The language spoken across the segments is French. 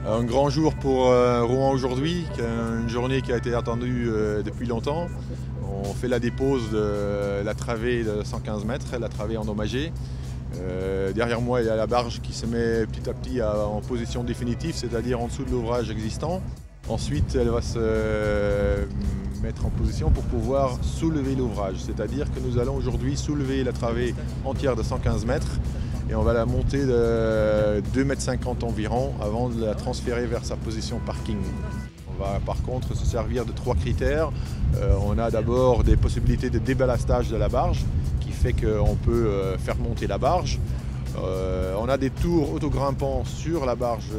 Un grand jour pour Rouen aujourd'hui, une journée qui a été attendue depuis longtemps. On fait la dépose de la travée de 115 mètres, la travée endommagée. Derrière moi, il y a la barge qui se met petit à petit en position définitive, c'est-à-dire en dessous de l'ouvrage existant. Ensuite, elle va se mettre en position pour pouvoir soulever l'ouvrage, c'est-à-dire que nous allons aujourd'hui soulever la travée entière de 115 mètres et on va la monter de 2,50 m environ avant de la transférer vers sa position parking. On va par contre se servir de 3 critères. On a d'abord des possibilités de déballastage de la barge qui fait qu'on peut faire monter la barge. On a des tours autogrimpants sur la barge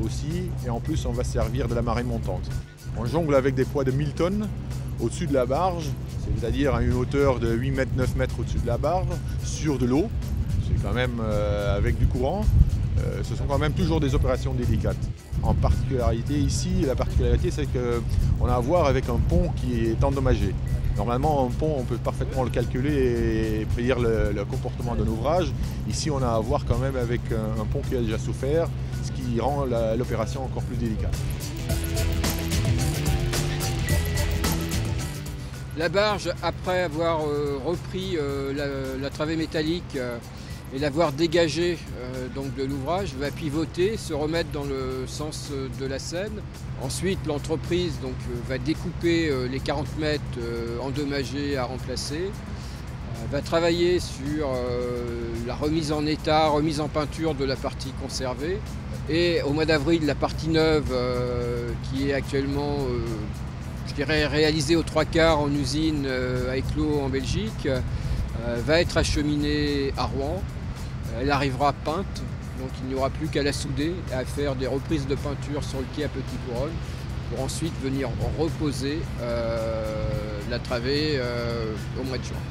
aussi et en plus on va se servir de la marée montante. On jongle avec des poids de 1000 tonnes au-dessus de la barge, c'est-à-dire à une hauteur de 8 mètres, 9 mètres au-dessus de la barge, sur de l'eau. C'est quand même avec du courant. Ce sont quand même toujours des opérations délicates. En particularité ici, la particularité c'est qu'on a à voir avec un pont qui est endommagé. Normalement un pont on peut parfaitement le calculer et prédire le comportement d'un ouvrage. Ici on a à voir quand même avec un pont qui a déjà souffert, ce qui rend l'opération encore plus délicate. La barge, après avoir repris la travée métallique et l'avoir dégagée donc de l'ouvrage, va pivoter, se remettre dans le sens de la Seine. Ensuite, l'entreprise va découper les 40 mètres endommagés à remplacer, va travailler sur la remise en état, remise en peinture de la partie conservée. Et au mois d'avril, la partie neuve qui est actuellement je dirais réalisée aux 3/4 en usine à Éclos en Belgique, va être acheminée à Rouen. Elle arrivera peinte, donc il n'y aura plus qu'à la souder et à faire des reprises de peinture sur le quai à Petit Couronne pour ensuite venir reposer la travée au mois de juin.